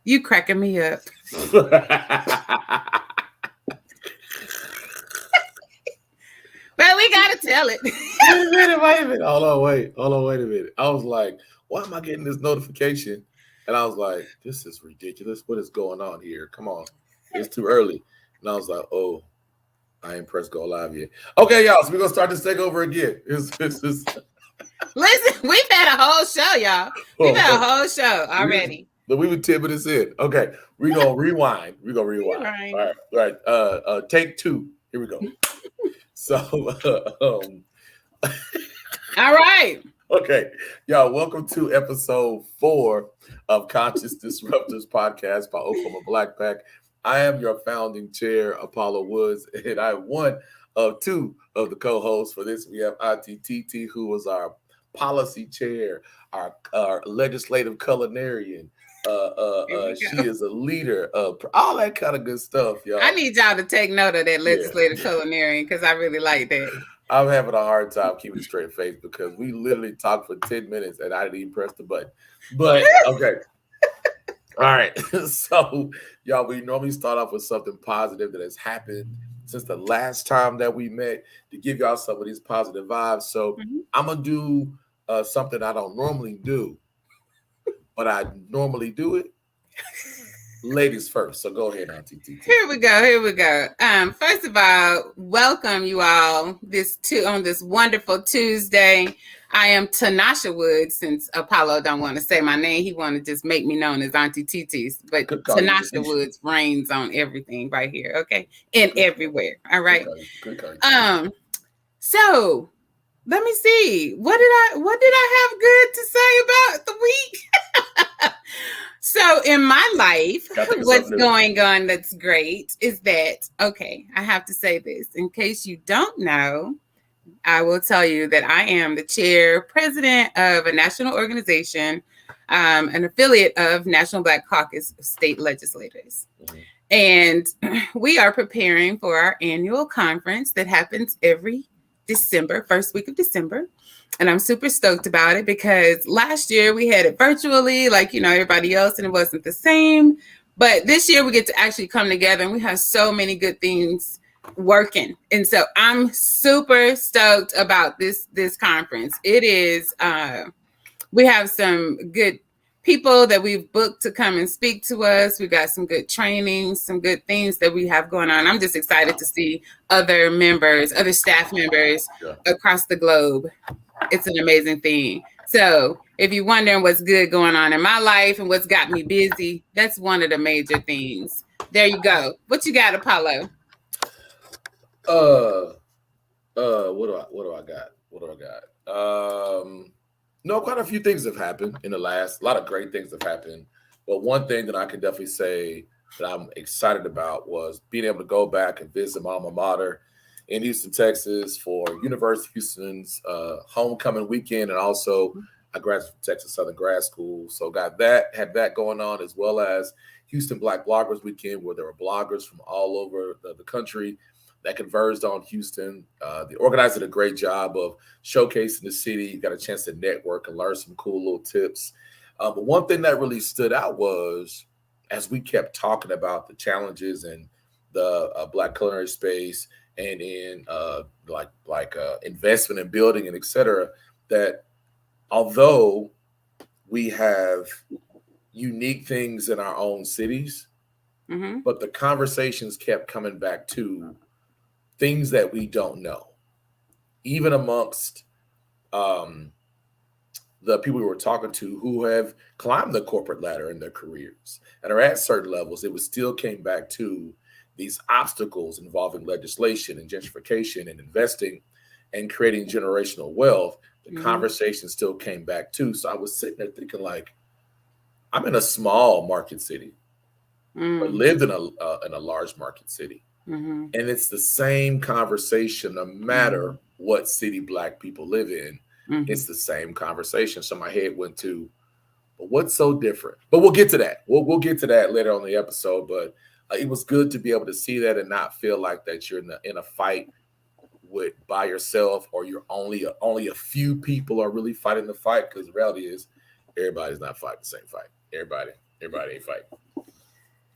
You cracking me up. Well, we gotta tell it. Wait a minute. Hold on, wait a minute. I was like, why am I getting this notification? And I was like, this is ridiculous. What is going on here? Come on. It's too early. And I was like, oh, I ain't pressed go live yet. Okay, y'all. So we're gonna start this thing over again. Listen, we've had a whole show, y'all. We've had a whole show already. We were 10 minutes in. Okay, we're gonna rewind. Right. All right. Take two. Here we go. So All right. okay, y'all, welcome to episode 4 of Conscious Disruptors podcast by Oklahoma Black Pack. I am your founding chair, Apollo Woods, and I am one of two of the co-hosts for this. We have ITTT, who was our policy chair, our legislative culinarian. She is a leader of all that kind of good stuff, y'all. I need y'all to take note of that legislative culinarian because I really like that. I'm having a hard time keeping a straight face because we literally talked for 10 minutes and I didn't even press the button. But okay. All right. So, y'all, we normally start off with something positive that has happened since the last time that we met to give y'all some of these positive vibes. So, I'm going to do something I don't normally do, but I normally do it. Ladies first. So, go ahead, Auntie TT. Here we go. First of all, welcome you all on this wonderful Tuesday. I am Tanasha Woods. Since Apollo don't want to say my name, he want to just make me known as Auntie TT's. But Tanasha Woods reigns on everything right here, okay? And everywhere. All right. Good. So let me see. What did I have good to say about the week? So in my life, what's going on that's great is that, okay, I have to say this. In case you don't know, I will tell you that I am the chair president of a national organization, an affiliate of National Black Caucus of State Legislators. And we are preparing for our annual conference that happens every December, first week of December. And I'm super stoked about it because last year we had it virtually, like, everybody else, and it wasn't the same. But this year we get to actually come together and we have so many good things working. And so I'm super stoked about this conference. It is, we have some good people that we've booked to come and speak to us. We got some good training, some good things that we have going on. I'm just excited to see other staff members across the globe. It's an amazing thing. So if you're wondering what's good going on in my life and what's got me busy, that's one of the major things. There you go. What you got, Apollo? What do I got? No, quite a few things have happened a lot of great things have happened. But one thing that I can definitely say that I'm excited about was being able to go back and visit my alma mater in Houston, Texas for University of Houston's homecoming weekend. And also I graduated from Texas Southern Grad School. So had that going on, as well as Houston Black Bloggers Weekend, where there were bloggers from all over the country that converged on Houston. The organizer did a great job of showcasing the city. You got a chance to network and learn some cool little tips. But one thing that really stood out was, as we kept talking about the challenges in the Black culinary space and in investment and building and et cetera, that although we have unique things in our own cities, but the conversations kept coming back to things that we don't know, even amongst the people we were talking to who have climbed the corporate ladder in their careers and are at certain levels. It was still came back to these obstacles involving legislation and gentrification and investing and creating generational wealth. The conversation still came back to. So I was sitting there thinking, like, I'm in a small market city, but lived in a large market city. And it's the same conversation no matter what city Black people live in. It's the same conversation. So my head went to, but what's so different? But we'll get to that. We'll get to that later on the episode. But it was good to be able to see that and not feel like that you're in a fight by yourself, or you're only a few people are really fighting the fight. Because the reality is, everybody's not fighting the same fight. Everybody ain't fighting.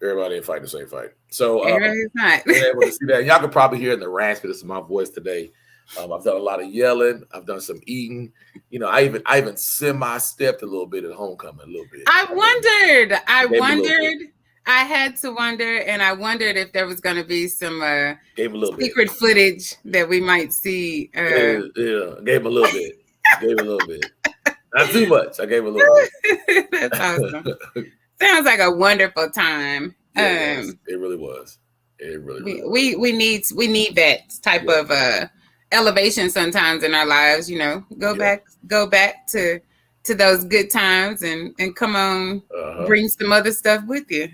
Everybody ain't fighting the same fight. So Everybody's not. being able to see that, and y'all can probably hear in the raspiness of my voice today. I've done a lot of yelling. I've done some eating. You know, I even semi-stepped a little bit at homecoming, a little bit. I wondered. I had to wonder, and I wondered if there was going to be some secret footage that we might see. Yeah, gave him a little bit. Gave him a little bit. Not too much. I gave him a little bit. That's awesome. Sounds like a wonderful time. Yeah, it really was. It really was. We need that type of elevation sometimes in our lives. You know, go back to those good times and come on, bring some other stuff with you.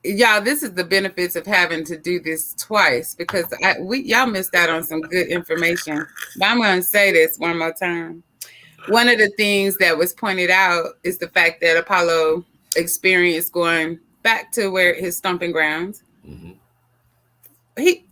Y'all, this is the benefits of having to do this twice, because y'all missed out on some good information. But I'm going to say this one more time. One of the things that was pointed out is the fact that Apollo experienced going back to where his stomping grounds. Mm-hmm. He,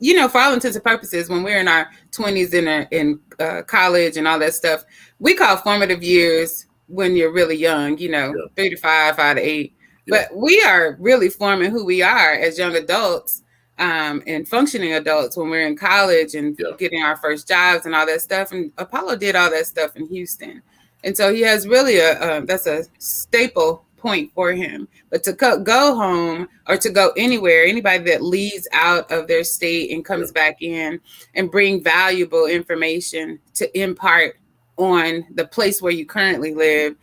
you know, for all intents and purposes, when we're in our 20s in college and all that stuff, we call formative years when you're really young, you know, 3 to 5, 5 to 8. But we are really forming who we are as young adults and functioning adults when we're in college and getting our first jobs and all that stuff. And Apollo did all that stuff in Houston. And so he has really that's a staple point for him. But to go home or to go anywhere, anybody that leaves out of their state and comes back in and bring valuable information to impart on the place where you currently live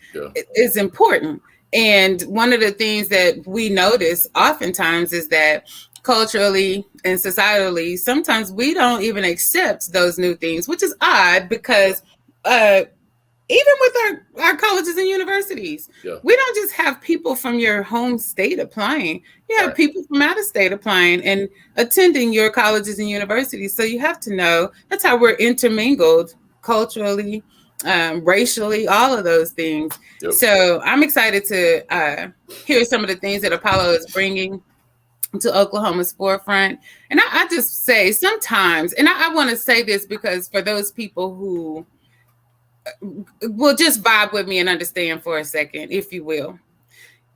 is important. And one of the things that we notice oftentimes is that culturally and societally, sometimes we don't even accept those new things, which is odd because even with our colleges and universities, we don't just have people from your home state applying. You have people from out of state applying and attending your colleges and universities. So you have to know that's how we're intermingled culturally, racially, all of those things. So I'm excited to hear some of the things that Apollo is bringing to Oklahoma's forefront. And I just say sometimes, and I want to say this because for those people who will just vibe with me and understand for a second, if you will.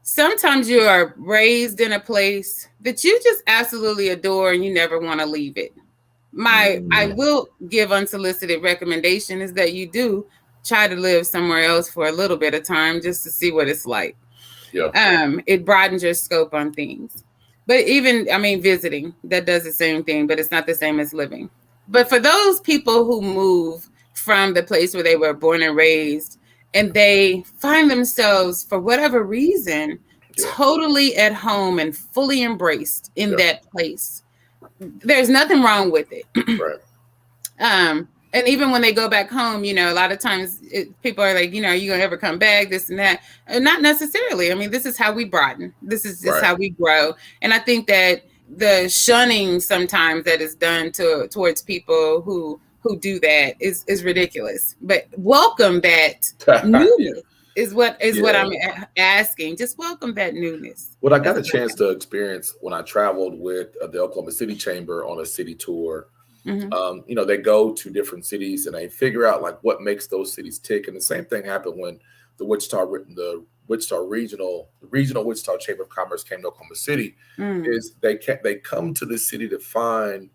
Sometimes you are raised in a place that you just absolutely adore and you never want to leave it. I will give unsolicited recommendation is that you do try to live somewhere else for a little bit of time just to see what it's like. It broadens your scope on things. But even, visiting, that does the same thing, but it's not the same as living. But for those people who move from the place where they were born and raised, and they find themselves, for whatever reason, totally at home and fully embraced in that place, there's nothing wrong with it. And even when they go back home, you know, a lot of times people are like, you know, are you going to ever come back, this and that? And not necessarily. This is how we broaden. This is just how we grow. And I think that the shunning sometimes that is done towards people who do that is ridiculous. But welcome that newness is what I'm asking. Just welcome that newness. What I got a chance to experience when I traveled with the Oklahoma City Chamber on a city tour. Mm-hmm. You know, they go to different cities and they figure out like what makes those cities tick. And the same thing happened when the regional Wichita Chamber of Commerce came to Oklahoma City. Is they come to the city to find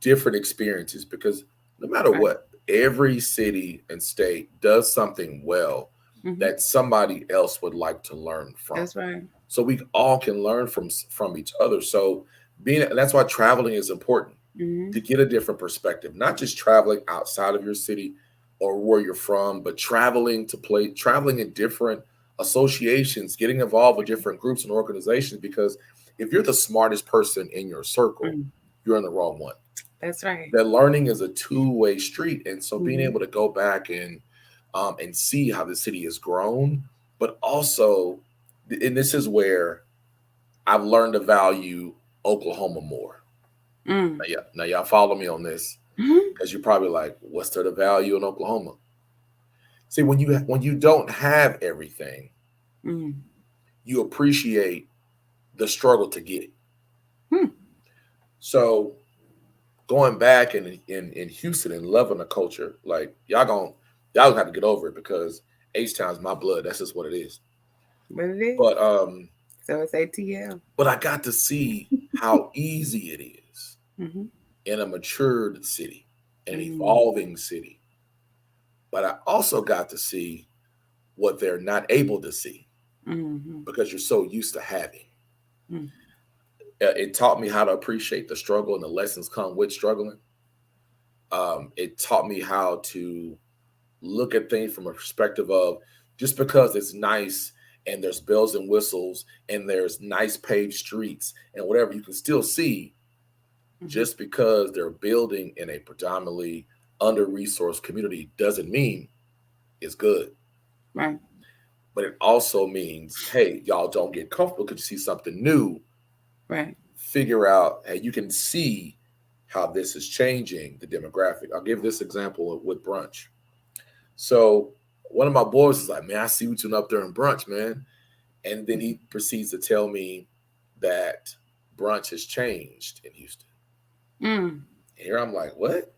different experiences, because no matter what, every city and state does something well that somebody else would like to learn from. That's right. So we all can learn from each other. So that's why traveling is important, to get a different perspective, not just traveling outside of your city or where you're from, but traveling in different associations, getting involved with different groups and organizations, because if you're the smartest person in your circle, you're in the wrong one. That's right. That learning is a two-way street. And so being able to go back and see how the city has grown, but also, and this is where I've learned to value Oklahoma more. Now y'all follow me on this, because you're probably like, what's there to value in Oklahoma? See, when you don't have everything, you appreciate the struggle to get it. So going back in Houston and loving the culture, like y'all gonna have to get over it, because H-Town's my blood. That's just what it is. What it is. But So it's ATL. But I got to see how easy it is Mm-hmm. in a matured city, an Mm-hmm. evolving city. But I also got to see what they're not able to see Mm-hmm. because you're so used to having. It taught me how to appreciate the struggle and the lessons come with struggling. It taught me how to look at things from a perspective of just because it's nice and there's bells and whistles and there's nice paved streets and whatever, you can still see Mm-hmm. just because they're building in a predominantly under-resourced community doesn't mean it's good. Right. But it also means, hey, y'all don't get comfortable because you see something new. Right. Figure out, hey, you can see how this is changing the demographic. I'll give this example with brunch. So one of my boys is like, man, I see you two up there in brunch, man. And then he proceeds to tell me that brunch has changed in Houston. Mm. Here I'm like, what?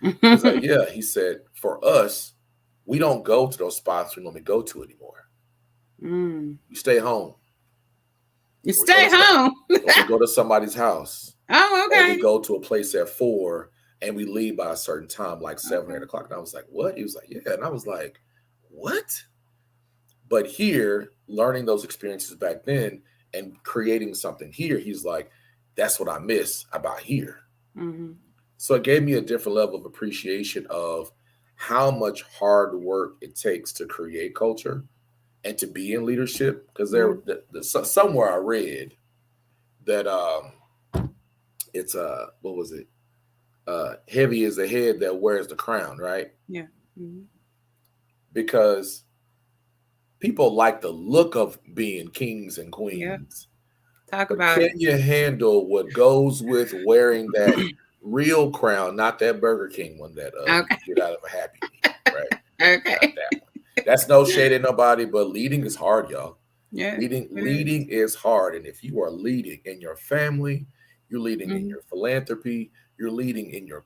He's like, yeah. He said, for us, we don't go to those spots we normally go to anymore. Mm. We stay home. You stay home. Or we go to somebody's house. Oh, Or okay. we go to a place at 4 and we leave by a certain time, like 7 or 8 Okay. o'clock. And I was like, what? He was like, yeah. And I was like, what? But here, learning those experiences back then and creating something here, he's like, that's what I miss about here. Mm-hmm. So it gave me a different level of appreciation of how much hard work it takes to create culture and to be in leadership. Because somewhere I read that it's what was it? Heavy is the head that wears the crown, right? Yeah. Mm-hmm. Because people like the look of being kings and Yeah. queens. Talk But about can it. you handle what goes with wearing that real crown, not that Burger King one that you Okay. get out of a Happy Meal, right? Not Okay. that one. That's no shade at nobody, but leading is hard, y'all. Yeah. It is. Leading is hard, and if you are leading in your family, you're leading in Mm-hmm. your philanthropy, you're leading in your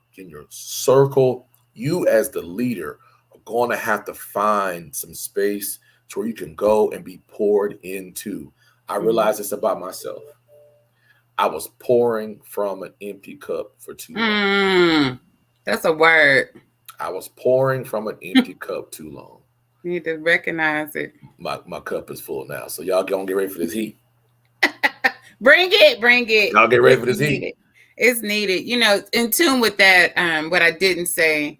circle. You as the leader are going to have to find some space to where you can go and be poured into. I Mm-hmm. realize this about myself. I was pouring from an empty cup for too long. Mm. That's a word. I was pouring from an empty cup too long. You need to recognize it. My cup is full now. So y'all gonna get ready for this heat. Bring it, bring it. Y'all get ready It's for this heat. needed. It's needed. In tune with that, what I didn't say,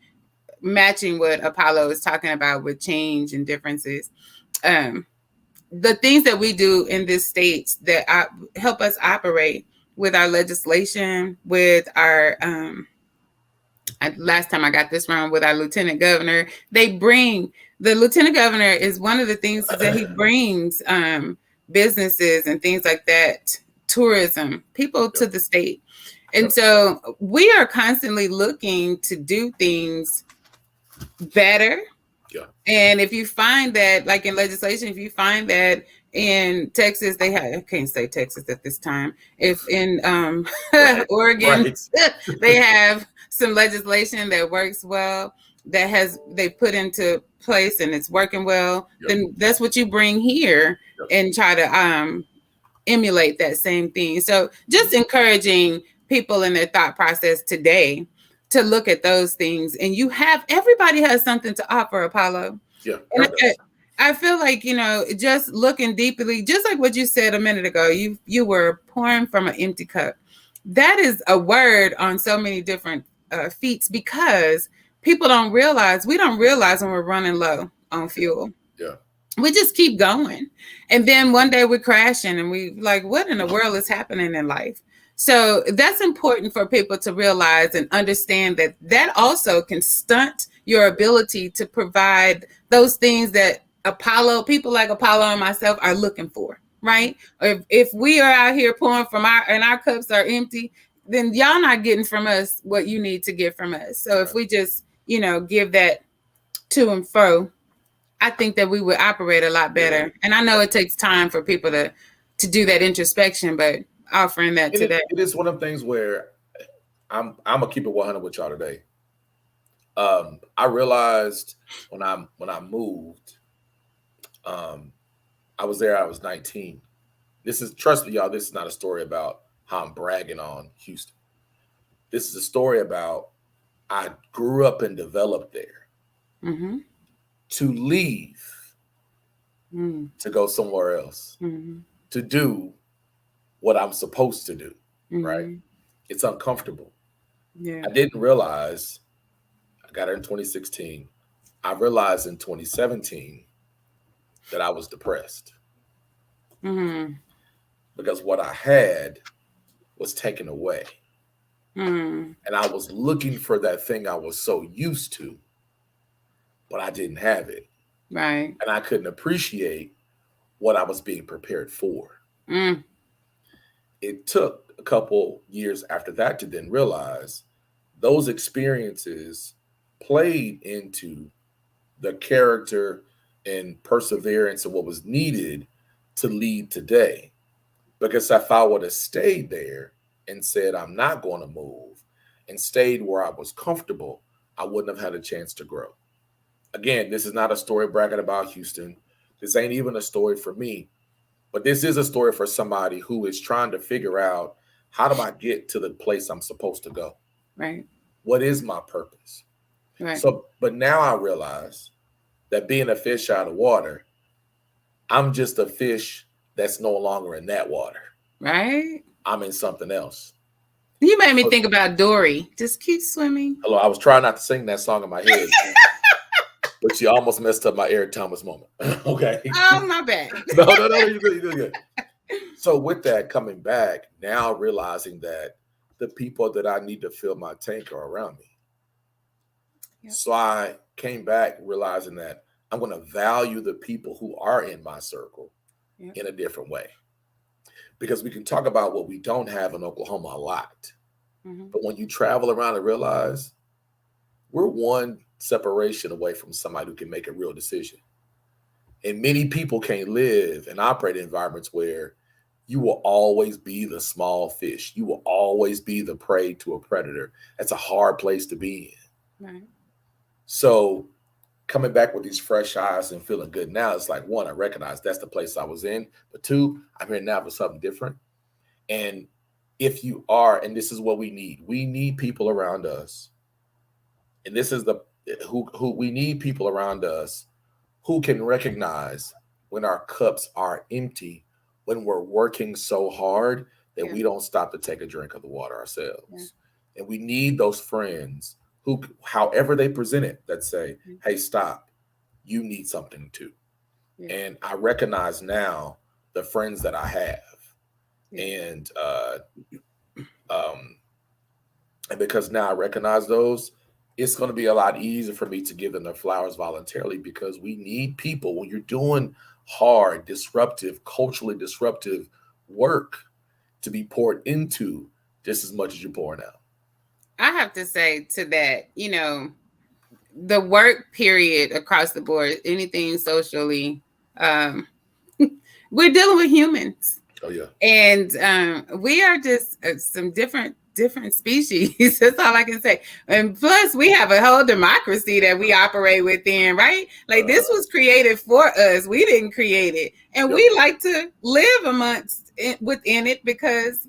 matching what Apollo is talking about with change and differences. The things that we do in this state that help us operate with our legislation, with our last time I got this wrong, with our lieutenant governor, the lieutenant governor is one of the things that he brings businesses and things like that, tourism, people to the state. And so we are constantly looking to do things better. Yeah. And if you find that, like in legislation, if you find that in Texas, I can't say Texas at this time. If in Right. Oregon, Right. they have some legislation that works well, they put into place and it's working well, then that's what you bring here and try to emulate that same thing. So just encouraging people in their thought process today to look at those things. And everybody has something to offer, Apollo. Yeah. And I feel like, just looking deeply, just like what you said a minute ago, you were pouring from an empty cup. That is a word on so many different feats, because we don't realize when we're running low on fuel. Yeah. We just keep going. And then one day we're crashing and we like, what in the world is happening in life? So that's important for people to realize and understand that also can stunt your ability to provide those things that people like Apollo and myself are looking for, right? If we are out here pouring and our cups are empty, then y'all not getting from us what you need to get from us. So if we just, give that to and fro, I think that we would operate a lot better. And I know it takes time for people to do that introspection, but offering that today. It is one of the things where I'm gonna keep it 100 with y'all today. I realized when I moved, I was 19. This is, trust me, y'all, this is not a story about how I'm bragging on Houston. This is a story about I grew up and developed there. Mm-hmm. To leave, to go somewhere else, to do what I'm supposed to do, right? It's uncomfortable. Yeah. I didn't realize, I got her in 2016. I realized in 2017 that I was depressed because what I had was taken away. And I was looking for that thing I was so used to, but I didn't have it. Right. And I couldn't appreciate what I was being prepared for. It took a couple years after that to then realize those experiences played into the character and perseverance of what was needed to lead today. Because if I would have stayed there and said, I'm not going to move, and stayed where I was comfortable, I wouldn't have had a chance to grow. Again, this is not a story bragging about Houston. This ain't even a story for me, but this is a story for somebody who is trying to figure out, how do I get to the place I'm supposed to go? Right. What is my purpose? Right. So, but now I realize that being a fish out of water, I'm just a fish that's no longer in that water. Right. I'm in something else. You made me think about Dory. Just keep swimming. Hello, I was trying not to sing that song in my head, but she almost messed up my Eric Thomas moment. Okay. Oh, my bad. No, you're good. So with that, coming back, now realizing that the people that I need to fill my tank are around me. Yep. So I came back realizing that I'm going to value the people who are in my circle in a different way. Because we can talk about what we don't have in Oklahoma a lot. But when you travel around and realize we're one separation away from somebody who can make a real decision. And many people can't live and operate in environments where you will always be the small fish. You will always be the prey to a predator. That's a hard place to be in. Right. So coming back with these fresh eyes and feeling good now, it's like, one, I recognize that's the place I was in. But two, I'm here now for something different. And if you are, and this is what we need people around us. And this is who we need people around us who can recognize when our cups are empty, when we're working so hard that we don't stop to take a drink of the water ourselves. Yeah. And we need those friends who, however they present it, that say, hey, stop, you need something too. Yeah. And I recognize now the friends that I have. Yeah. And because now I recognize those, it's going to be a lot easier for me to give them their flowers voluntarily, because we need people when you're doing hard, disruptive, culturally disruptive work to be poured into just as much as you're pouring out. I have to say to that, the work period across the board, anything socially, we're dealing with humans. Oh, yeah. And we are just some different species. That's all I can say. And plus, we have a whole democracy that we operate within, right? Like this was created for us. We didn't create it. And we like to live within it because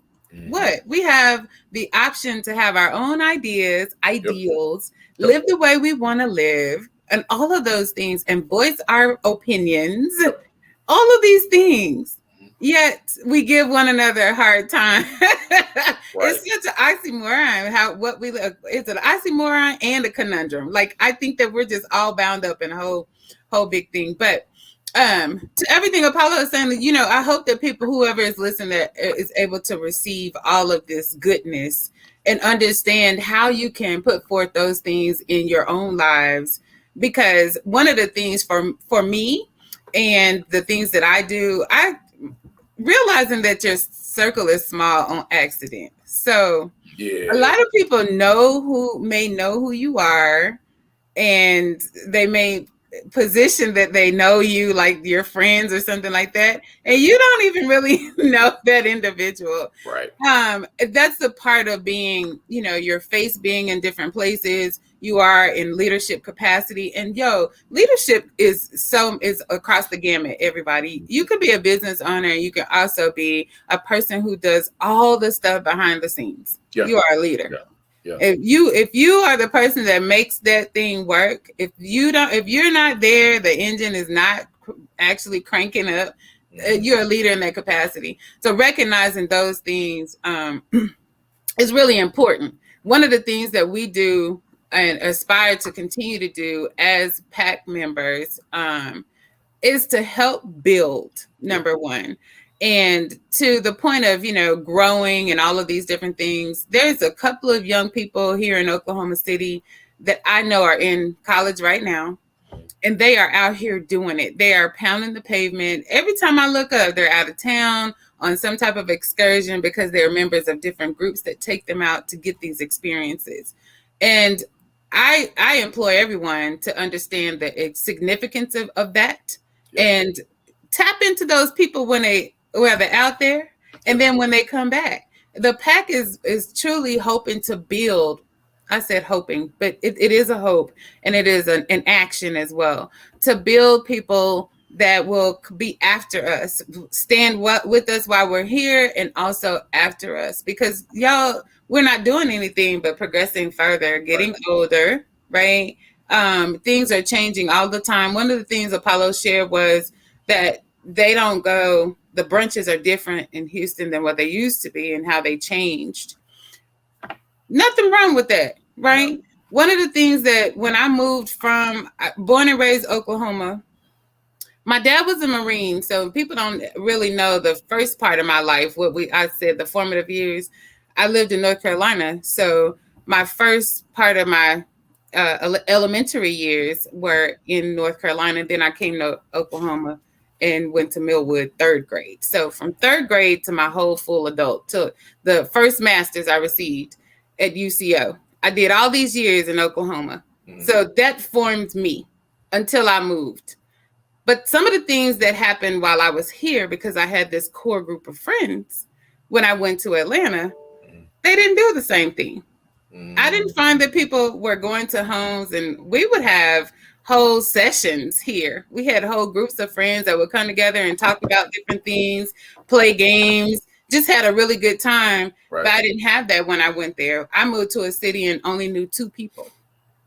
what? We have the option to have our own ideas, ideals, live the way we want to live, and all of those things, and voice our opinions, all of these things. Yet we give one another a hard time. Right. It's such an oxymoron. It's an oxymoron and a conundrum. Like I think that we're just all bound up in a whole big thing. But to everything Apollo is saying, I hope that whoever is listening, is able to receive all of this goodness and understand how you can put forth those things in your own lives. Because one of the things for me and the things that I do, realizing that your circle is small on accident. So a lot of people may know who you are, and they may position that they know you, like your friends or something like that, and you don't even really know that individual. Right. That's the part of being, your face being in different places. you are in leadership capacity. And leadership is across the gamut, everybody. You could be a business owner. You can also be a person who does all the stuff behind the scenes. Yeah. You are a leader. Yeah. Yeah. If you are the person that makes that thing work, if you're not there, the engine is not actually cranking up, you're a leader in that capacity. So recognizing those things is really important. One of the things that we do and aspire to continue to do as PAC members is to help build, number one. And to the point of, growing and all of these different things, there's a couple of young people here in Oklahoma City that I know are in college right now. And they are out here doing it. They are pounding the pavement. Every time I look up, they're out of town on some type of excursion because they're members of different groups that take them out to get these experiences. And I implore everyone to understand the significance of that. Yep. And tap into those people when they're out there, and then when they come back. The PAC is truly hoping to build. I said hoping, but it is a hope, and it is an action as well, to build people that will be after us, stand with us while we're here, and also after us, because y'all, we're not doing anything but progressing further, getting older, right? Things are changing all the time. One of the things Apollo shared was that the brunches are different in Houston than what they used to be and how they changed. Nothing wrong with that, right? No. One of the things that when I moved from born and raised Oklahoma, my dad was a Marine, so people don't really know the first part of my life, I said the formative years. I lived in North Carolina, so my first part of my elementary years were in North Carolina. Then I came to Oklahoma and went to Millwood 3rd grade. So from 3rd grade to my whole full adult, to the first master's I received at UCO. I did all these years in Oklahoma. Mm-hmm. So that formed me until I moved. But some of the things that happened while I was here, because I had this core group of friends, when I went to Atlanta, they didn't do the same thing. I didn't find that people were going to homes, and we would have whole sessions here. We had whole groups of friends that would come together and talk about different things, play games, just had a really good time. Right. But I didn't have that when I went there. I moved to a city and only knew 2 people.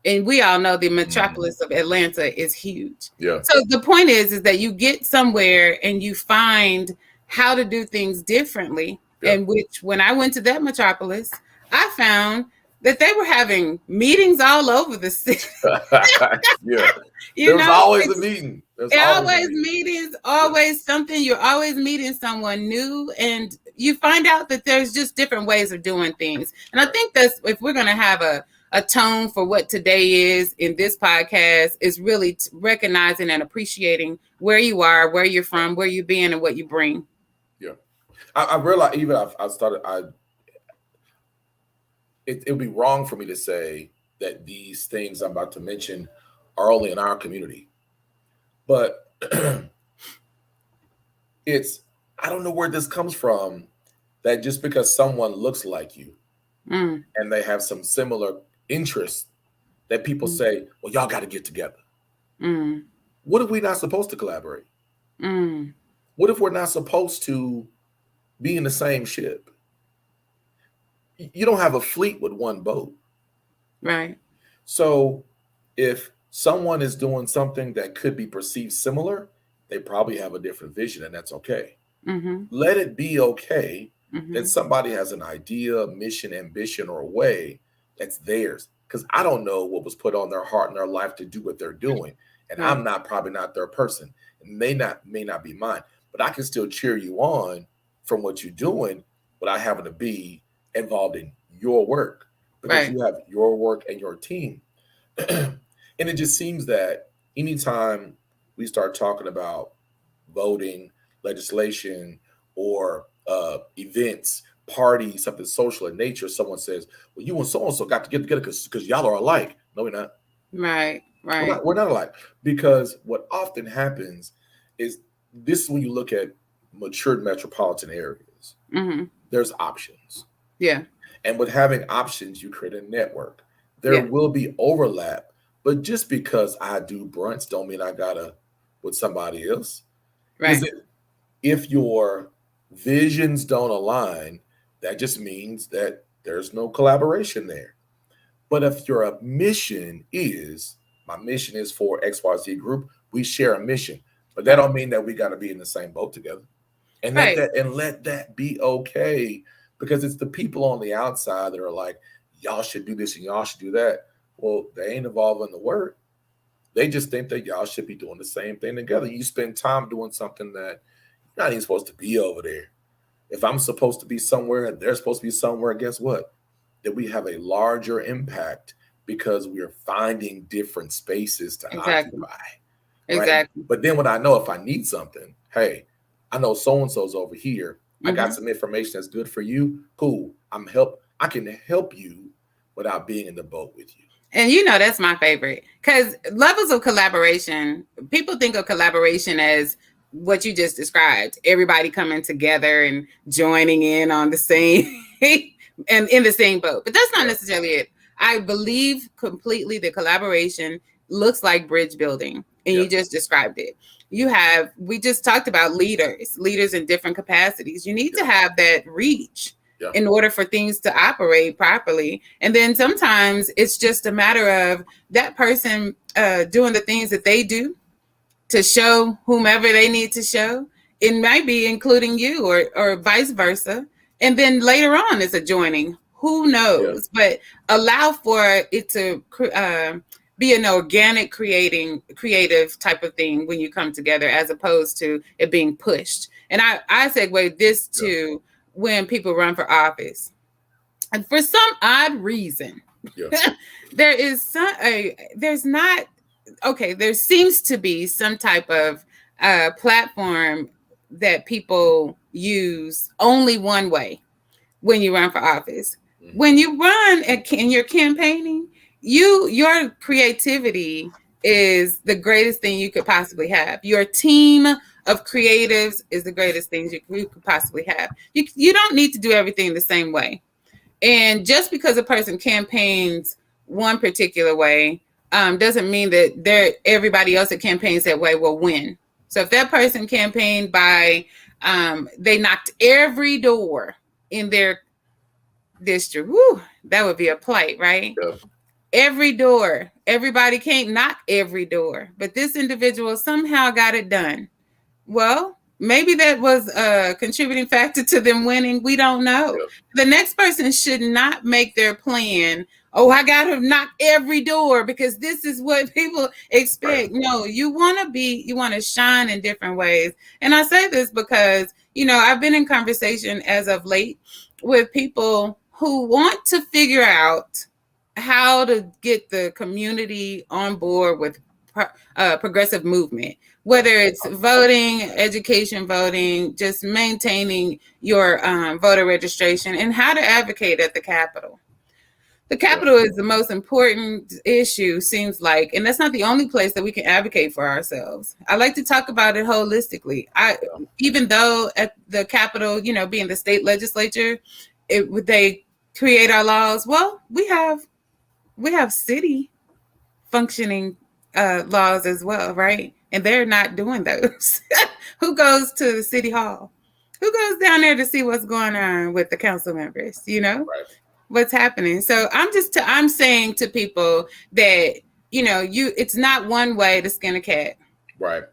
And we all know the metropolis of Atlanta is huge. Yeah. So the point is that you get somewhere and you find how to do things differently. Yeah. And which, when I went to that metropolis, I found that they were having meetings all over the city. Yeah. There's always a meeting. There's always meetings, always something. You're always meeting someone new, and you find out that there's just different ways of doing things. And I think that's, if we're going to have a tone for what today is in this podcast, is really recognizing and appreciating where you are, where you're from, where you've been, and what you bring. Yeah. I realized it would be wrong for me to say that these things I'm about to mention are only in our community. But I don't know where this comes from, that just because someone looks like you and they have some similar interests, that people say, well, y'all got to get together. What if we're not supposed to collaborate? What if we're not supposed to be in the same ship? You don't have a fleet with one boat. Right. So if someone is doing something that could be perceived similar, they probably have a different vision, and that's okay. Let it be okay that somebody has an idea, mission, ambition, or a way that's theirs. Because I don't know what was put on their heart and their life to do what they're doing. And I'm probably not their person. It may not be mine. But I can still cheer you on from what you're doing without having to be involved in your work, because you have your work and your team. And it just seems that anytime we start talking about voting, legislation, or events, parties, something social in nature, someone says, well, you and so-and-so got to get together because y'all are alike. No, we're not. Right. We're not alike. Because what often happens is, this is when you look at matured metropolitan areas, there's options. Yeah. And with having options, you create a network. There will be overlap, but just because I do brunch don't mean I gotta with somebody else. Right. If your visions don't align, that just means that there's no collaboration there. But if your mission is, my mission is for XYZ group, we share a mission. But that don't mean that we got to be in the same boat together. And let that be okay. Because it's the people on the outside that are like, y'all should do this and y'all should do that. Well, they ain't involved in the work. They just think that y'all should be doing the same thing together. You spend time doing something that you're not even supposed to be over there. If I'm supposed to be somewhere and they're supposed to be somewhere, guess what? That we have a larger impact because we are finding different spaces to occupy. Right? Exactly. But then when I know if I need something, hey, I know so-and-so's over here. I got some information that's good for you. Cool. I can help you without being in the boat with you. And you know, that's my favorite, because levels of collaboration, people think of collaboration as what you just described, everybody coming together and joining in on the same and in the same boat. But that's not necessarily it. I believe completely that collaboration looks like bridge building, and you just described it. We just talked about leaders in different capacities. You need to have that reach in order for things to operate properly. And then sometimes it's just a matter of that person doing the things that they do to show whomever they need to show. It might be including you or vice versa. And then later on it's a joining. Who knows? But allow for it to be an organic creative type of thing when you come together, as opposed to it being pushed. And I segue this to when people run for office. And for some odd reason, there seems to be some type of platform that people use only one way when you run for office. When you run and you're campaigning, your creativity is the greatest thing you could possibly have. Your team of creatives is the greatest things you could possibly have. You don't need to do everything the same way. And just because a person campaigns one particular way doesn't mean that everybody else that campaigns that way will win. So if that person campaigned by they knocked every door in their district, that would be a plight, right? Every door. Everybody can't knock every door, but this individual somehow got it done. Well, maybe that was a contributing factor to them winning. We don't know. The next person should not make their plan, I got to knock every door because this is what people expect. No, you want to shine in different ways. And I say this because, I've been in conversation as of late with people who want to figure out how to get the community on board with progressive movement, whether it's voting, education voting, just maintaining your voter registration, and how to advocate at the Capitol. The Capitol is the most important issue, seems like, and that's not the only place that we can advocate for ourselves. I like to talk about it holistically. Even though at the Capitol, being the state legislature, they create our laws. Well, we have city functioning laws as well, right? And they're not doing those. Who goes to the city hall? Who goes down there to see what's going on with the council members? What's happening. So I'm saying to people that it's not one way to skin a cat. Right.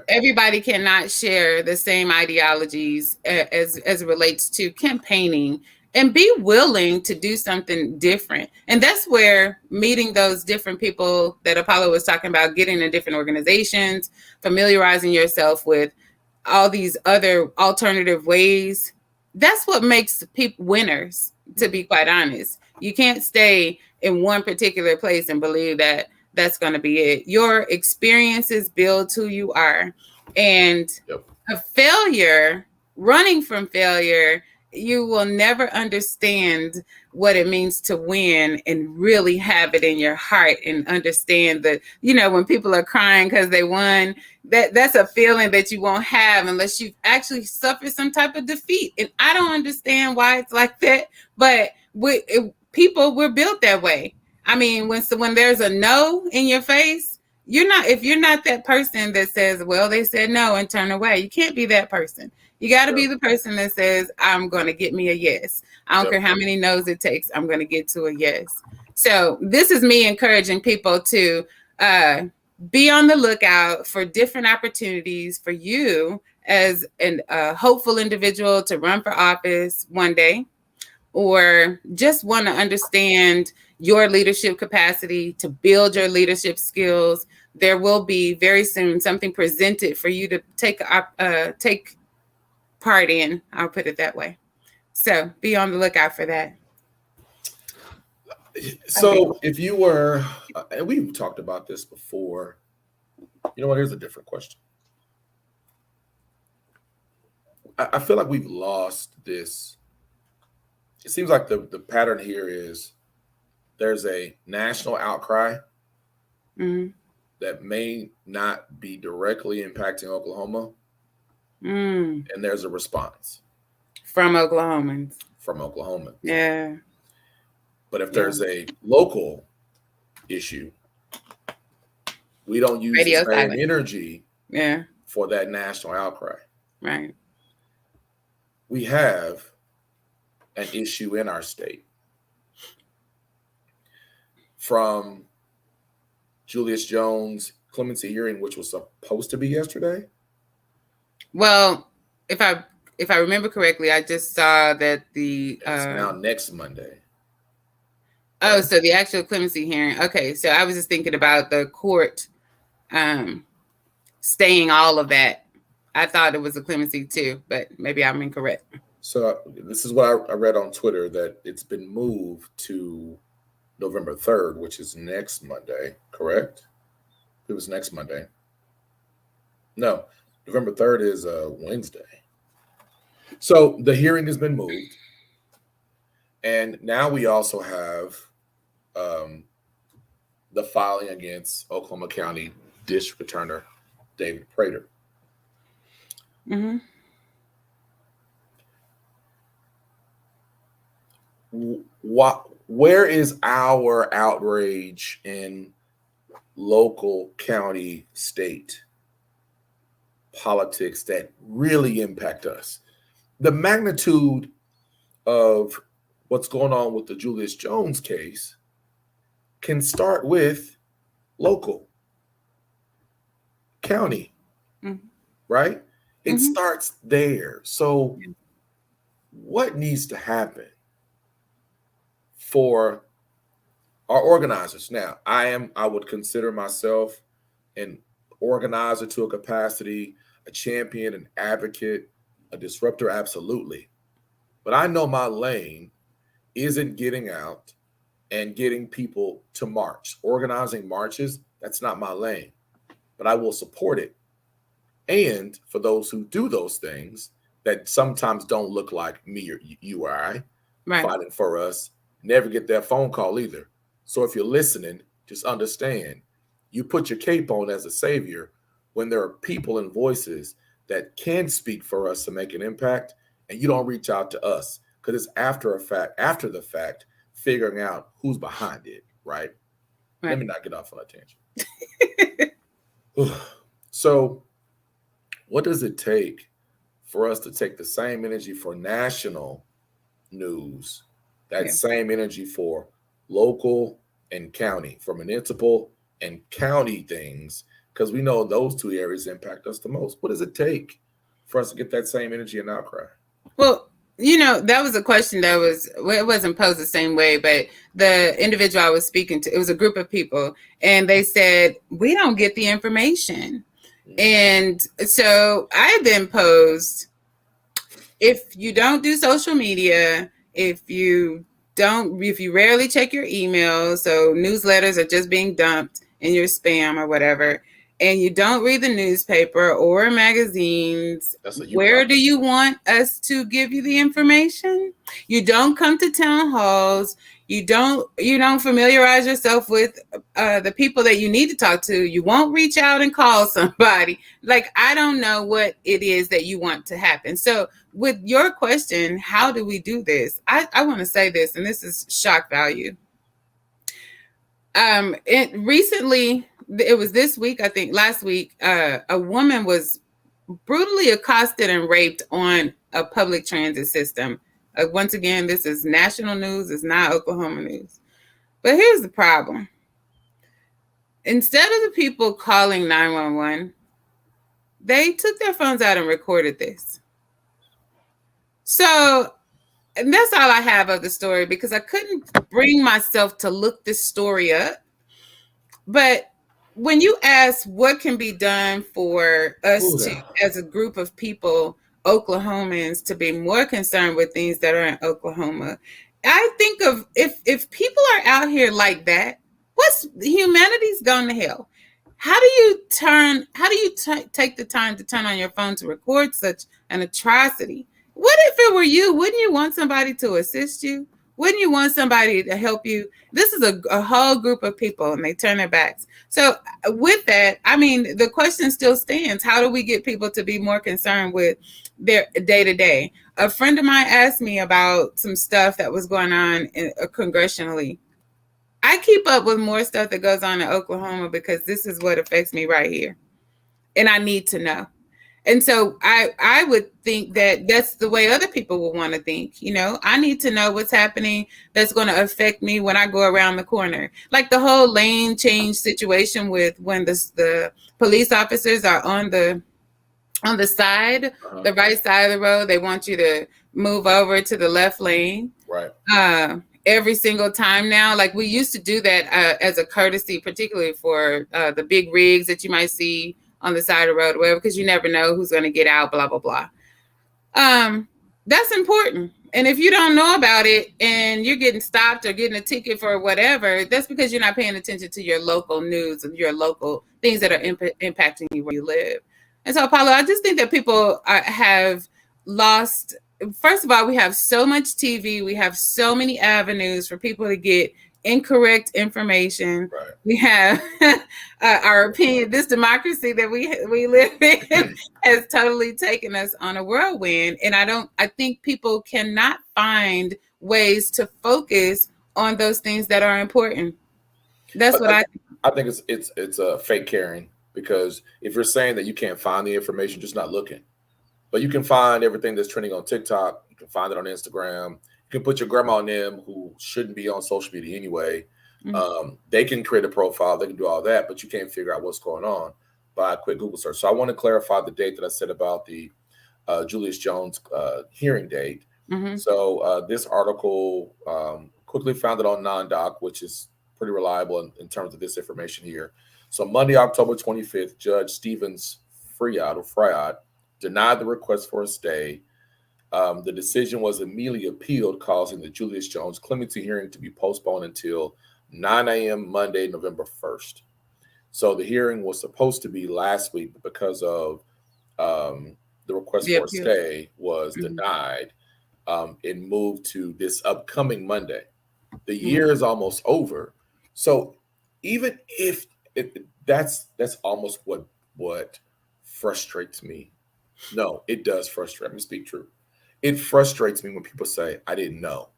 Everybody cannot share the same ideologies as it relates to campaigning, and be willing to do something different. And that's where meeting those different people that Apollo was talking about, getting in different organizations, familiarizing yourself with all these other alternative ways, that's what makes people winners, to be quite honest. You can't stay in one particular place and believe that that's going to be it. Your experiences build who you are. And running from failure, you will never understand what it means to win and really have it in your heart and understand that, when people are crying because they won, that's a feeling that you won't have unless you've actually suffered some type of defeat. And I don't understand why it's like that, but we're built that way. I mean, when there's a no in your face, if you're not that person that says, well, they said no and turn away, you can't be that person. You got to be the person that says, I'm going to get me a yes. I don't care how many no's it takes. I'm going to get to a yes. So this is me encouraging people to be on the lookout for different opportunities for you as a hopeful individual to run for office one day, or just want to understand your leadership capacity, to build your leadership skills. There will be very soon something presented for you to take part in. I'll put it that way. So be on the lookout for that. So if you were, and we've talked about this before, you know what, here's a different question. I feel like we've lost this. It seems like the pattern here is there's a national outcry that may not be directly impacting Oklahoma. And there's a response. From Oklahomans. Yeah. But if there's a local issue, we don't use the same energy for that national outcry. Right. We have an issue in our state from Julius Jones' clemency hearing, which was supposed to be yesterday. Well, if I remember correctly, I just saw that it's now next Monday. Oh, so the actual clemency hearing. Okay, so I was just thinking about the court staying all of that. I thought it was a clemency too, but maybe I'm incorrect. So this is what I read on Twitter, that it's been moved to November 3rd, which is next Monday, correct? It was next Monday. No, November 3rd is Wednesday. So the hearing has been moved. And now we also have the filing against Oklahoma County District Attorney David Prater. Where is our outrage in local, county, state politics that really impact us? The magnitude of what's going on with the Julius Jones case can start with local, county, right? It starts there. So what needs to happen for our organizers? Now, I would consider myself an organizer to a capacity, a champion, an advocate, a disruptor, absolutely. But I know my lane isn't getting out and getting people to march. Organizing marches, that's not my lane, but I will support it. And for those who do those things that sometimes don't look like me or you or I, fighting for us, never get that phone call either. So if you're listening, just understand, you put your cape on as a savior when there are people and voices that can speak for us to make an impact, and you don't reach out to us because it's after the fact, figuring out who's behind it, right? Let me not get off on a tangent. So what does it take for us to take the same energy for national news, that same energy for local and county, for municipal and county things, because we know those two areas impact us the most? What does it take for us to get that same energy and outcry? Well, that was a question it wasn't posed the same way, but the individual I was speaking to, it was a group of people, and they said, we don't get the information. And so I then posed, if you don't do social media, if you rarely check your emails, so newsletters are just being dumped in your spam or whatever, and you don't read the newspaper or magazines, where do you want us to give you the information? You don't come to town halls. You don't familiarize yourself with the people that you need to talk to. You won't reach out and call somebody. Like, I don't know what it is that you want to happen. So with your question, how do we do this? I want to say this, and this is shock value. It was this week, I think last week, a woman was brutally accosted and raped on a public transit system. Once again, this is national news, it's not Oklahoma news. But here's the problem. Instead of the people calling 911, they took their phones out and recorded this. So, and that's all I have of the story, because I couldn't bring myself to look this story up. But when you ask what can be done for us to, as a group of people, Oklahomans, to be more concerned with things that are in Oklahoma, I think of if people are out here like that, what's humanity's gone to hell? How do you take the time to turn on your phone to record such an atrocity? What if it were you? Wouldn't you want somebody to assist you? Wouldn't you want somebody to help you? This is a whole group of people, and they turn their backs. So with that, I mean, the question still stands. How do we get people to be more concerned with their day-to-day? A friend of mine asked me about some stuff that was going on congressionally. I keep up with more stuff that goes on in Oklahoma because this is what affects me right here. And I need to know. And so I would think that that's the way other people will want to think. You know, I need to know what's happening that's going to affect me when I go around the corner. Like the whole lane change situation with when the police officers are on the side, the right side of the road, they want you to move over to the left lane. Right. Every single time now. Like we used to do that as a courtesy, particularly for the big rigs that you might see on the side of the road, or whatever, because you never know who's going to get out, blah, blah, blah. That's important. And if you don't know about it and you're getting stopped or getting a ticket for whatever, that's because you're not paying attention to your local news and your local things that are impacting you where you live. And so, Paulo, I just think that people have lost. First of all, we have so much TV. We have so many avenues for people to get incorrect information. Right. We have our opinion. This democracy that we live in has totally taken us on a whirlwind. And I think people cannot find ways to focus on those things that are important. That's what I think it's a fake caring, because if you're saying that you can't find the information, just not looking. But you can find everything that's trending on TikTok. You can find it on Instagram. You can put your grandma on them who shouldn't be on social media anyway. Mm-hmm. They can create a profile. They can do all that, but you can't figure out what's going on by a quick Google search. So I want to clarify the date that I said about the Julius Jones hearing date. Mm-hmm. So this article quickly found it on NonDoc, which is pretty reliable in terms of this information here. So Monday, October 25th, Judge Stevens Friad denied the request for a stay. The decision was immediately appealed, causing the Julius Jones clemency hearing to be postponed until 9 a.m. Monday, November 1st. So the hearing was supposed to be last week, but because of the request for a stay was denied, it moved to this upcoming Monday. The year is almost over. So even if that's almost what frustrates me. No, it does frustrate. Let me speak true. It frustrates me when people say, I didn't know.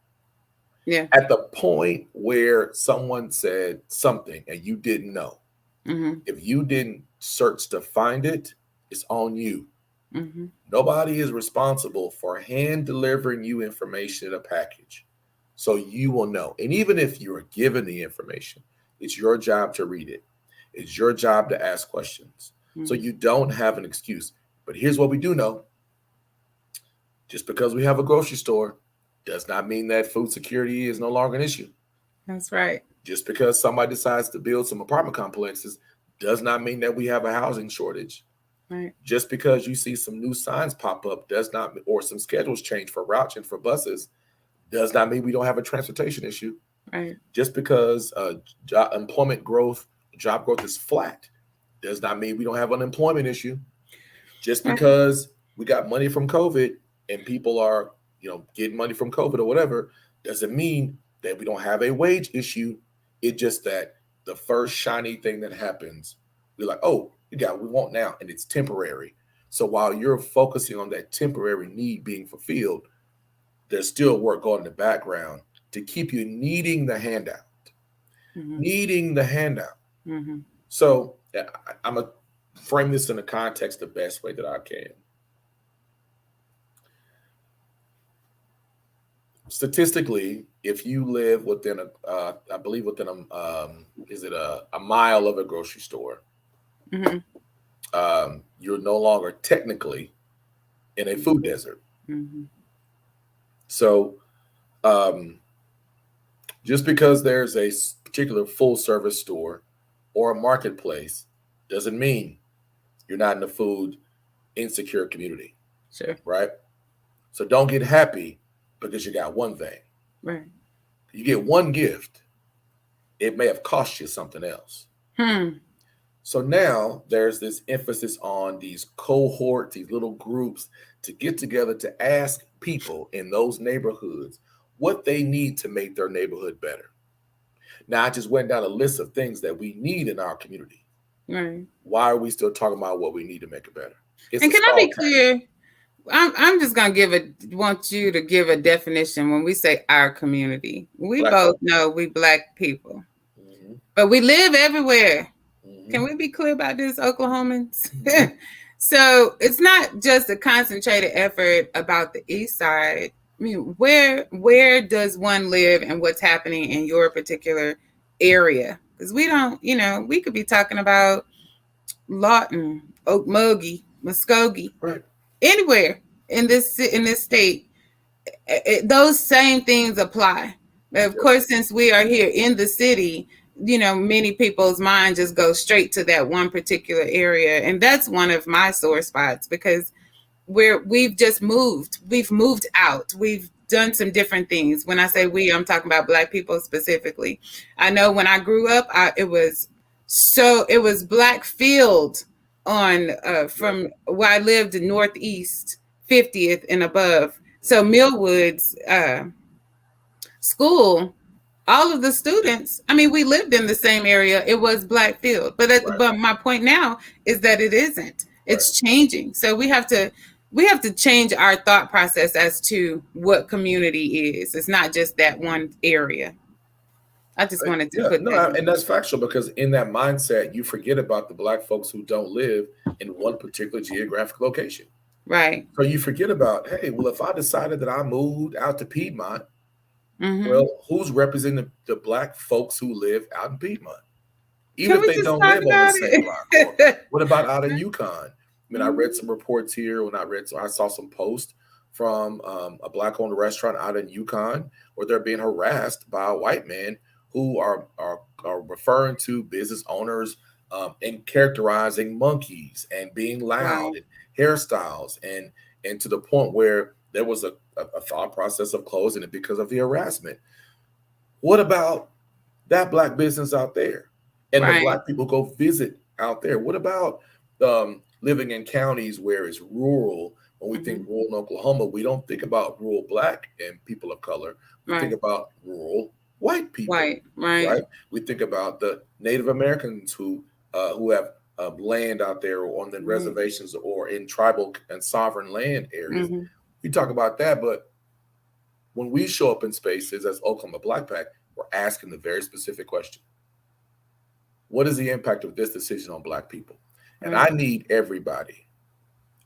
Yeah. At the point where someone said something and you didn't know, if you didn't search to find it, it's on you. Mm-hmm. Nobody is responsible for hand delivering you information in a package. So you will know. And even if you are given the information, it's your job to read it. It's your job to ask questions. Mm-hmm. So you don't have an excuse. But here's what we do know. Just because we have a grocery store does not mean that food security is no longer an issue. That's right. Just because somebody decides to build some apartment complexes does not mean that we have a housing shortage. Right. Just because you see some new signs pop up or some schedules change for routes and for buses does not mean we don't have a transportation issue. Right. Just because employment growth, job growth is flat does not mean we don't have an unemployment issue. Just because we got money from COVID and people are, getting money from COVID or whatever, doesn't mean that we don't have a wage issue. It's just that the first shiny thing that happens, we're like, oh, we got what we want now, and it's temporary. So while you're focusing on that temporary need being fulfilled, there's still work going in the background to keep you needing the handout. needing the handout. Mm-hmm. So I'm going to frame this in the context the best way that I can. Statistically, if you live within I believe within a mile of a grocery store, you're no longer technically in a food desert. So, just because there's a particular full service store or a marketplace doesn't mean you're not in a food insecure community. Sure. Right? So don't get happy because you got one thing. Right. You get one gift, it may have cost you something else. So now there's this emphasis on these cohorts, these little groups to get together to ask people in those neighborhoods what they need to make their neighborhood better. Now, I just went down a list of things that we need in our community. Right. Why are we still talking about what we need to make it better? And can I be clear? I'm just gonna want you to give a definition when we say our community. We both know we Black people, but we live everywhere. Can we be clear about this, Oklahomans? So it's not just a concentrated effort about the East Side. I mean, where does one live and what's happening in your particular area? Because we don't, we could be talking about Lawton, Okmulgee, Muskogee, right, anywhere in this state. Those same things apply. Of course, since we are here in the city, many people's mind just goes straight to that one particular area. And that's one of my sore spots because we've just moved. We've moved out. We've done some different things. When I say we, I'm talking about Black people specifically. I know when I grew up, it was Blackfield on from where I lived in Northeast 50th and above. So Millwood's school, all of the students, I mean, we lived in the same area. It was Blackfield. But my point now is that it isn't. It's changing. So we have to change our thought process as to what community is. It's not just that one area. I just wanted to put that. And that's factual because in that mindset, you forget about the Black folks who don't live in one particular geographic location. Right. So you forget about, hey, well, if I decided that I moved out to Piedmont, well, who's representing the Black folks who live out in Piedmont? Even if they don't live on the same block. What about out in Yukon? I mean, I read some reports here I saw some posts from a Black-owned restaurant out in Yukon where they're being harassed by a white man who are referring to business owners and characterizing monkeys and being loud and hairstyles and to the point where there was a thought process of closing it because of the harassment. What about that Black business out there? And the Black people go visit out there. What about living in counties where it's rural? When we think rural in Oklahoma, we don't think about rural Black and people of color. We think about rural white people. Right. We think about the Native Americans who have land out there on the reservations or in tribal and sovereign land areas. We talk about that, but when we show up in spaces as Oklahoma Black Pack, we're asking the very specific question. What is the impact of this decision on Black people? And I need everybody.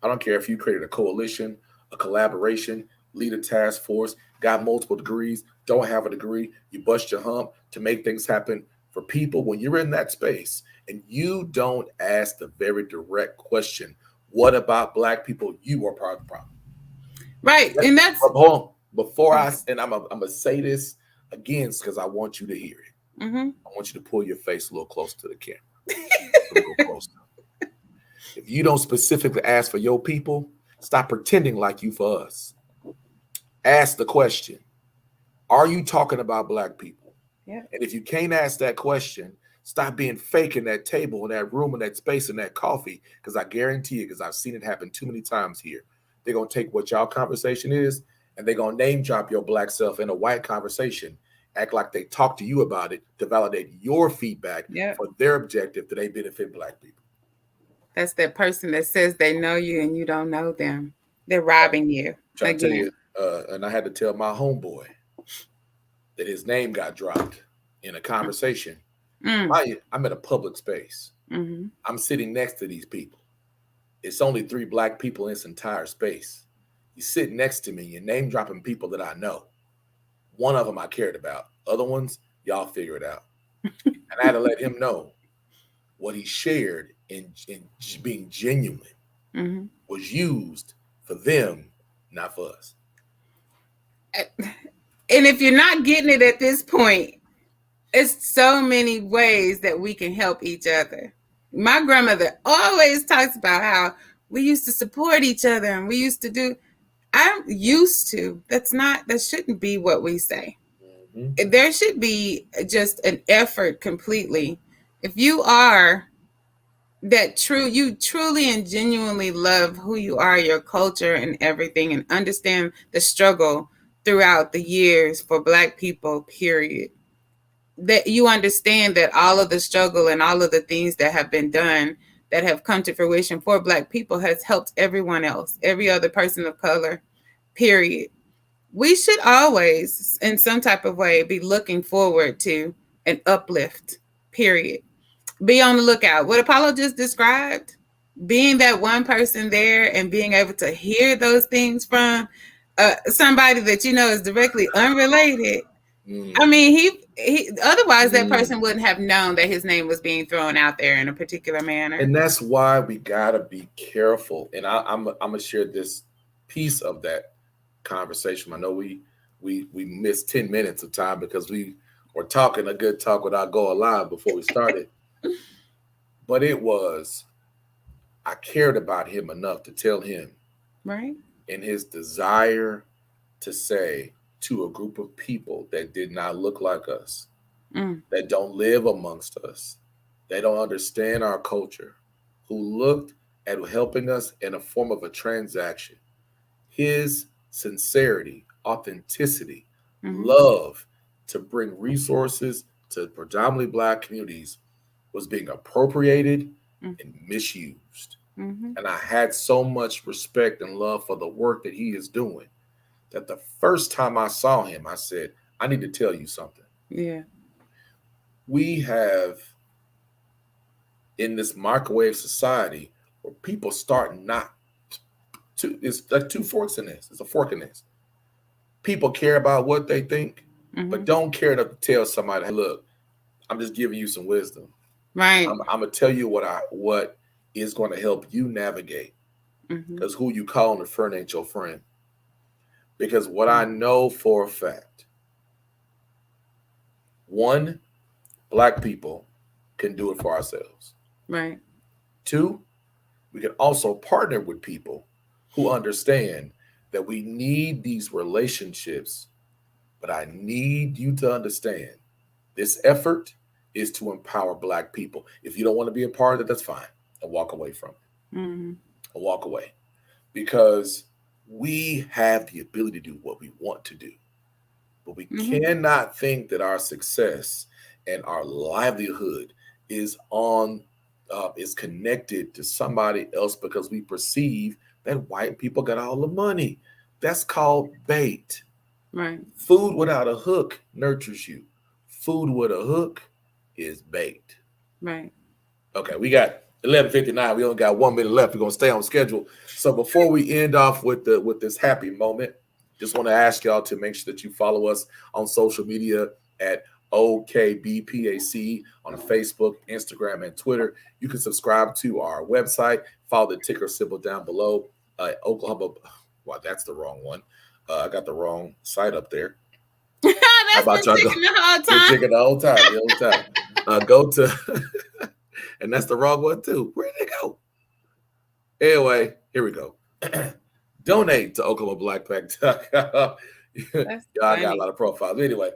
I don't care if you created a coalition, a collaboration, lead a task force, got multiple degrees, don't have a degree, you bust your hump to make things happen for people. When you're in that space and you don't ask the very direct question, what about Black people? You are part of the problem. Right. And that's before I'm gonna say this again because I want you to hear it. I want you to pull your face a little closer to the camera. If you don't specifically ask for your people, stop pretending like you for us. Ask the question, are you talking about Black people? Yeah. And if you can't ask that question, stop being fake in that table, in that room, in that space, in that coffee, because I guarantee you, because I've seen it happen too many times here, they're going to take what y'all conversation is and they're going to name drop your Black self in a white conversation, act like they talked to you about it to validate your feedback for their objective that they benefit Black people. That's that person that says they know you and you don't know them. They're robbing you. Trying to tell you, and I had to tell my homeboy that his name got dropped in a conversation. Mm. I'm at a public space. Mm-hmm. I'm sitting next to these people. It's only 3 Black people in this entire space. You sit next to me, you're name dropping people that I know. One of them I cared about. Other ones, y'all figure it out. And I had to let him know what he shared in being genuine Mm-hmm. was used for them, not for us. And if you're not getting it at this point, it's so many ways that we can help each other. My grandmother always talks about how we used to support each other and we used to do. I'm used to. That shouldn't be what we say. Mm-hmm. There should be just an effort completely. If you are you truly and genuinely love who you are, your culture and everything, and understand the struggle throughout the years for Black people, period. That you understand that all of the struggle and all of the things that have been done that have come to fruition for Black people has helped everyone else, every other person of color, period. We should always, in some type of way, be looking forward to an uplift, period. Be on the lookout. What Apollo just described, being that one person there and being able to hear those things from somebody that you know is directly unrelated. I mean, he otherwise that person wouldn't have known that his name was being thrown out there in a particular manner. And that's why we gotta be careful. And I'm gonna share this piece of that conversation. I know we missed 10 minutes of time because we were talking a good talk without going live before we started. But it was, I cared about him enough to tell him, right, in his desire to say to a group of people that did not look like us, that don't live amongst us, they don't understand our culture, who looked at helping us in a form of a transaction. His sincerity, authenticity, love to bring resources to predominantly Black communities was being appropriated and misused. And I had so much respect and love for the work that he is doing that the first time I saw him, I said, I need to tell you something. Yeah. We have, in this microwave society, where people start not to, it's like 2 forks in this. It's a fork in this. People care about what they think, but don't care enough to tell somebody, hey, look, I'm just giving you some wisdom. Right. I'm gonna tell you what is going to help you navigate. Because who you calling a friend ain't your friend. Because what I know for a fact, one, Black people can do it for ourselves. Right. 2, we can also partner with people who understand that we need these relationships, but I need you to understand this effort is to empower Black people. If you don't want to be a part of it, that's fine. And walk away from it. And walk away. Because we have the ability to do what we want to do. But we cannot think that our success and our livelihood is connected to somebody else because we perceive that white people got all the money. That's called bait. Right. Food without a hook nurtures you. Food with a hook is bait. Right. Okay, we got 11:59. We only got 1 minute left. We're gonna stay on schedule. So before we end off with this happy moment, just want to ask y'all to make sure that you follow us on social media at OKBPAC on Facebook, Instagram, and Twitter. You can subscribe to our website. Follow the ticker symbol down below. Oklahoma. Wow, that's the wrong one. I got the wrong site up there. How about y'all go? The whole time. Been the whole time. The whole time. Go to, and that's the wrong one too. Where did it go? Anyway, here we go. Donate to OklahomaBlackPack.com. Y'all got a lot of profiles. Anyway,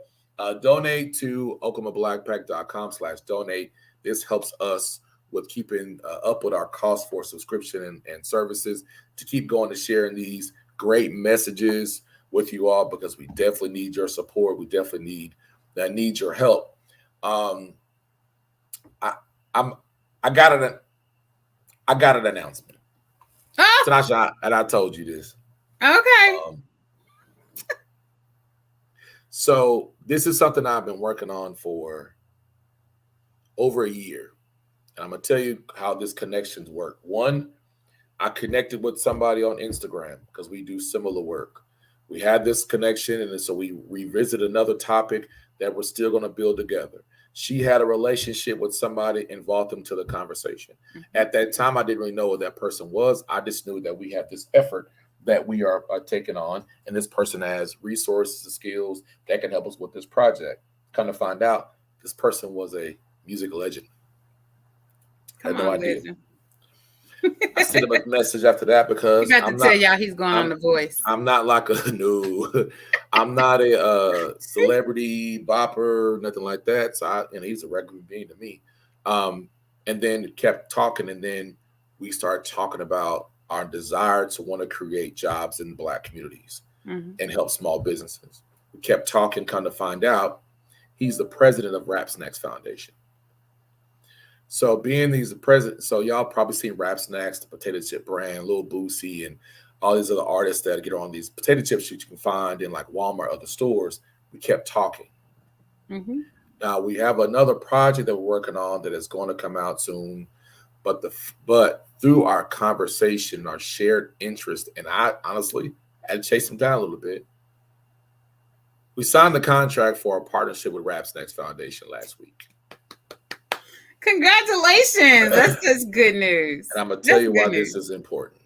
donate to OklahomaBlackPack.com/donate. This helps us with keeping up with our cost for subscription and services to keep going to sharing these great messages with you all, because we definitely need your support. We definitely need your help. I got an announcement. Tanasha, and I told you this. Okay. So this is something I've been working on for over a year. And I'm going to tell you how this connections work. One, I connected with somebody on Instagram because we do similar work. We had this connection, and so we revisit another topic that we're still going to build together. She had a relationship with somebody, involved them to the conversation. At that time, I didn't really know what that person was. I just knew that we have this effort that we are taking on, and this person has resources and skills that can help us with this project. Kind of find out this person was a music legend. I had no idea. Legend. I sent him a message after that because you got to tell y'all he's going on The Voice. I'm not like I'm not a celebrity bopper, nothing like that. So he's a regular being to me. And then kept talking, and then we started talking about our desire to want to create jobs in Black communities and help small businesses. We kept talking, kind of find out he's the president of Rap Snacks Foundation. So being he's the president, so y'all probably seen Rap Snacks, the potato chip brand, Lil Boosie, and all these other artists that get on these potato chips that you can find in like Walmart, other stores. We kept talking. Now we have another project that we're working on that is going to come out soon, but through our conversation, our shared interest, and I honestly had to chase him down a little bit. We signed the contract for a partnership with Rap Snacks Foundation last week. Congratulations. That's just good news. And I'm going to tell you why this is important.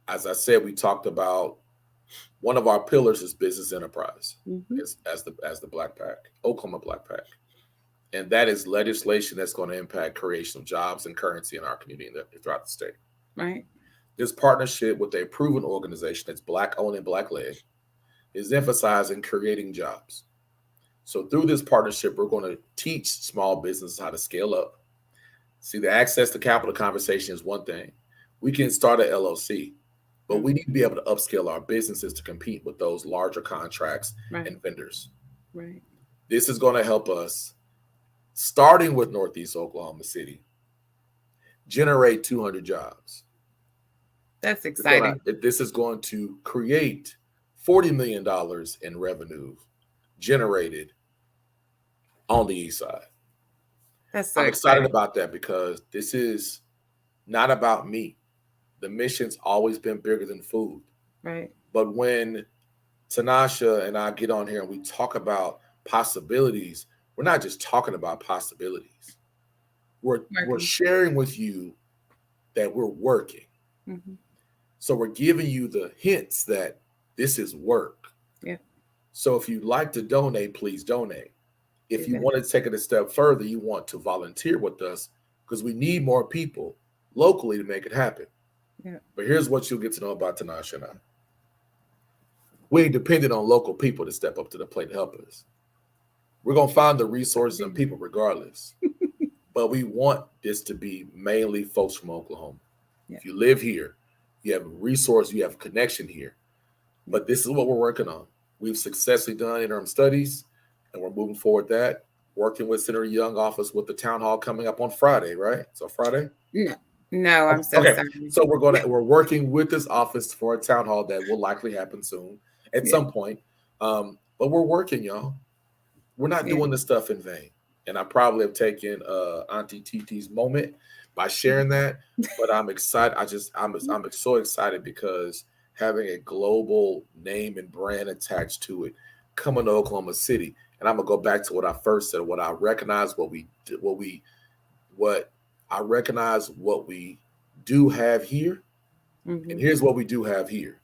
As I said, we talked about one of our pillars is business enterprise as the Black Pack, Oklahoma Black Pack. And that is legislation that's going to impact creation of jobs and currency in our community throughout the state. Right. This partnership with a proven organization that's Black owned and Black led is emphasizing creating jobs. So through this partnership, we're going to teach small businesses how to scale up. See, the access to capital conversation is one thing. We can start an LLC, but we need to be able to upscale our businesses to compete with those larger contracts and vendors. Right. This is going to help us, starting with Northeast Oklahoma City, generate 200 jobs. That's exciting. This is going to create $40 million in revenue generated on the east side. I'm excited about that because this is not about me. The mission's always been bigger than food. Right. But when Tanasha and I get on here and we talk about possibilities, we're not just talking about possibilities. We're sharing with you that we're working. So we're giving you the hints that this is work. Yeah. So if you'd like to donate, please donate. If you want to take it a step further, you want to volunteer with us because we need more people locally to make it happen. Yeah. But here's what you'll get to know about Tanasha and I. We ain't dependent on local people to step up to the plate to help us. We're going to find the resources and people regardless. But we want this to be mainly folks from Oklahoma. Yeah. If you live here, you have a resource, you have a connection here. But this is what we're working on. We've successfully done interim studies, and we're moving forward that, working with Senator Young's office with the town hall coming up on Friday, right? So Friday? No, I'm so sorry. So we're working with this office for a town hall that will likely happen soon at some point. But we're working, y'all. We're not doing this stuff in vain. And I probably have taken Auntie TT's moment by sharing that, but I'm excited. I'm so excited because having a global name and brand attached to it, coming to Oklahoma City. And I'm gonna go back to what I first said. What I recognize, what we do have here, and here's what we do have here.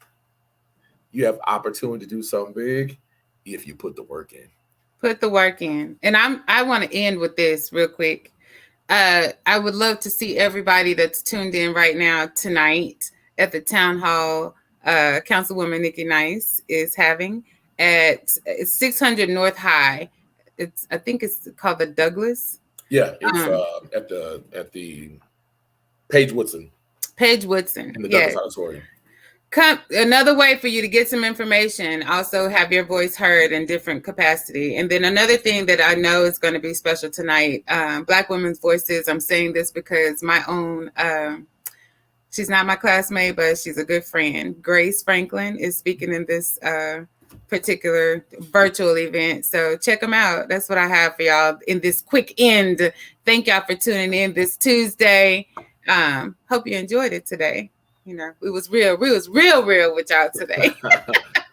You have opportunity to do something big if you put the work in. Put the work in. And I want to end with this real quick. I would love to see everybody that's tuned in right now tonight at the town hall. Councilwoman Nikki Nice is having at 600 North High. I think it's called the Douglas. Yeah, it's at the Paige Woodson. In the Douglas Auditorium. Another way for you to get some information, also have your voice heard in different capacity. And then another thing that I know is going to be special tonight, Black Women's Voices. I'm saying this because my own, she's not my classmate, but she's a good friend. Grace Franklin is speaking in this particular virtual event. So check them out. That's what I have for y'all in this quick end. Thank y'all for tuning in this Tuesday. Hope you enjoyed it today. You know, it was real. We was real with y'all today.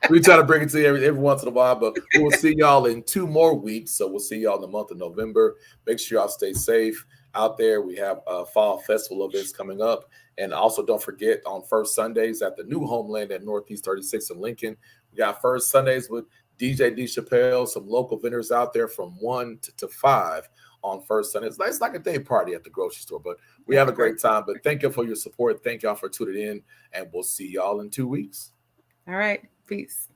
We try to bring it to you every once in a while, but we will see y'all in 2 more weeks. So we'll see y'all in the month of November. Make sure y'all stay safe out there. We have fall festival events coming up. And also don't forget on first Sundays at the new homeland at Northeast 36 in Lincoln. We got first Sundays with DJ D. Chappelle, some local vendors out there from 1 to 5 on first Sundays. It's like a day party at the grocery store, but we have a great time. But thank you for your support. Thank y'all for tuning in, and we'll see y'all in 2 weeks. All right. Peace.